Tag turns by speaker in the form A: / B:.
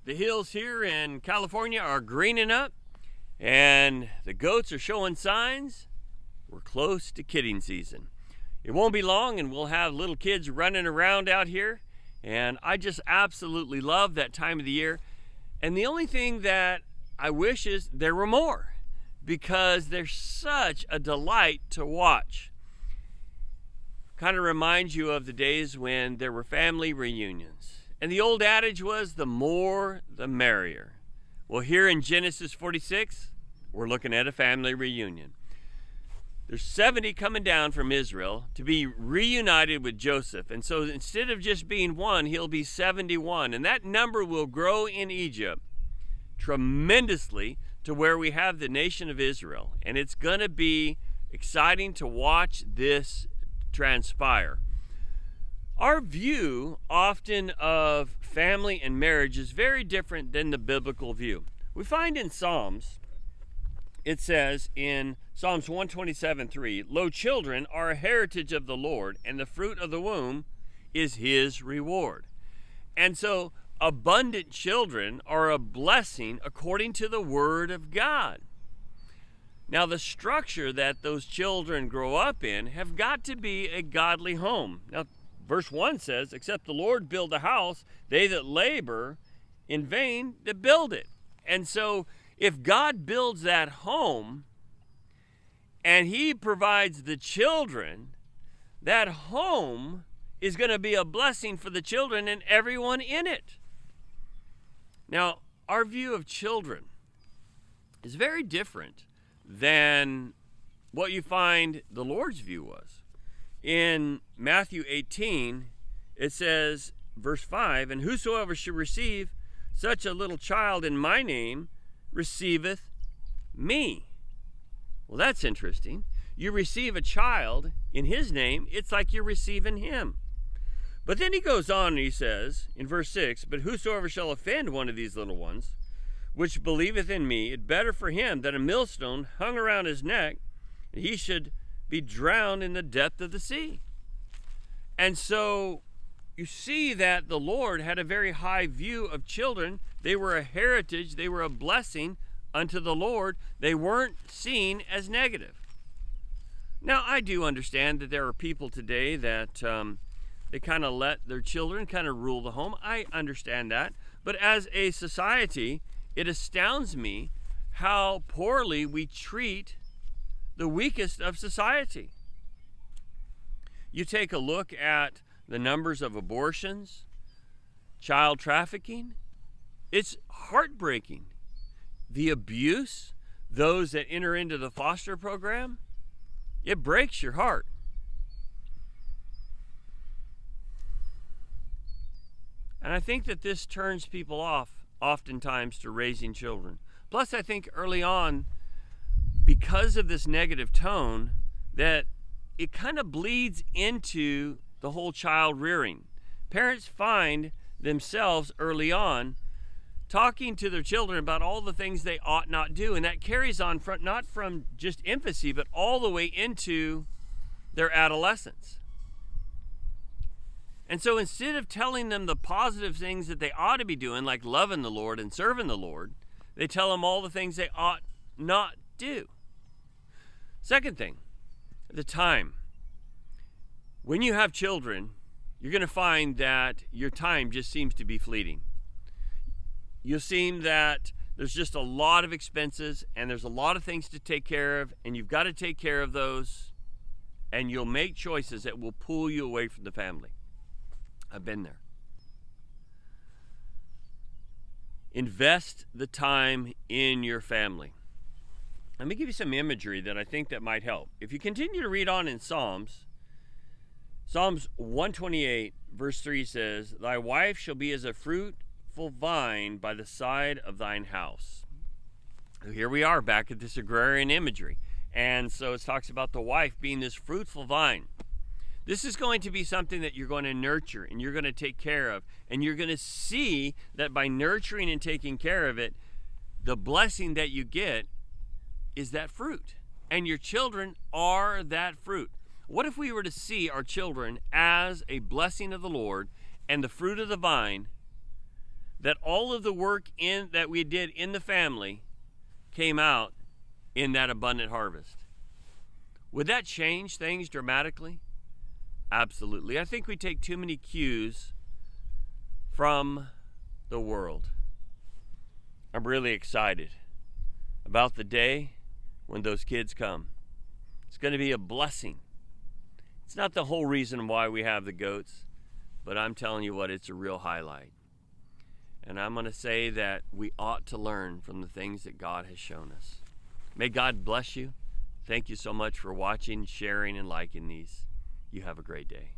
A: The hills here in California are greening up, and the goats are showing signs. We're close to kidding season. It won't be long, and we'll have little kids running around out here, and I just absolutely love that time of the year. And the only thing that I wish is there were more, because they're such a delight to watch. Kind of reminds you of the days when there were family reunions. And the old adage was, the more, the merrier. Well, here in Genesis 46, we're looking at a family reunion. There's 70 coming down from Israel to be reunited with Joseph. And so instead of just being one, he'll be 71. And that number will grow in Egypt tremendously to where we have the nation of Israel. And it's going to be exciting to watch this transpire. Our view often of family and marriage is very different than the biblical view. We find in Psalms, it says in Psalms 127:3, "Lo, children are a heritage of the Lord, and the fruit of the womb is his reward." And so abundant children are a blessing according to the word of God. Now, the structure that those children grow up in have got to be a godly home. Now, verse 1 says, "Except the Lord build a house, they that labor in vain that build it." And so if God builds that home and he provides the children, that home is going to be a blessing for the children and everyone in it. Now, our view of children is very different than what you find the Lord's view was. In Matthew 18, it says, verse 5, "And whosoever should receive such a little child in my name receiveth me." Well, that's interesting. You receive a child in his name, it's like you're receiving him. But then he goes on and he says in verse 6, "But whosoever shall offend one of these little ones, which believeth in me, it better for him that a millstone hung around his neck, and he should be drowned in the depth of the sea." And so you see that the Lord had a very high view of children. They were a heritage. They were a blessing unto the Lord. They weren't seen as negative. Now, I do understand that there are people today that they kind of let their children kind of rule the home. I understand that. But as a society, it astounds me how poorly we treat the weakest of society. You take a look at the numbers of abortions, child trafficking, it's heartbreaking. The abuse, those that enter into the foster program, it breaks your heart. And I think that this turns people off oftentimes to raising children. Plus, I think early on, because of this negative tone, that it kind of bleeds into the whole child rearing. Parents find themselves early on talking to their children about all the things they ought not do, and that carries on not from just infancy, but all the way into their adolescence. And so instead of telling them the positive things that they ought to be doing, like loving the Lord and serving the Lord, they tell them all the things they ought not do. Second thing, the time. When you have children, you're going to find that your time just seems to be fleeting. You'll see that there's just a lot of expenses and there's a lot of things to take care of, and you've got to take care of those, and you'll make choices that will pull you away from the family. I've been there. Invest the time in your family. Let me give you some imagery that I think that might help. If you continue to read on in Psalms 128 verse 3 says, "Thy wife shall be as a fruitful vine by the side of thine house." Here we are back at this agrarian imagery. And so it talks about the wife being this fruitful vine. This is going to be something that you're going to nurture and you're going to take care of. And you're going to see that by nurturing and taking care of it, the blessing that you get is that fruit. And your children are that fruit. What if we were to see our children as a blessing of the Lord and the fruit of the vine that all of the work that we did in the family came out in that abundant harvest. Would that change things dramatically? Absolutely. I think we take too many cues from the world. I'm really excited about the day when those kids come. It's going to be a blessing. It's not the whole reason why we have the goats, but I'm telling you what, it's a real highlight. And I'm going to say that we ought to learn from the things that God has shown us. May God bless you. Thank you so much for watching, sharing, and liking these. You have a great day.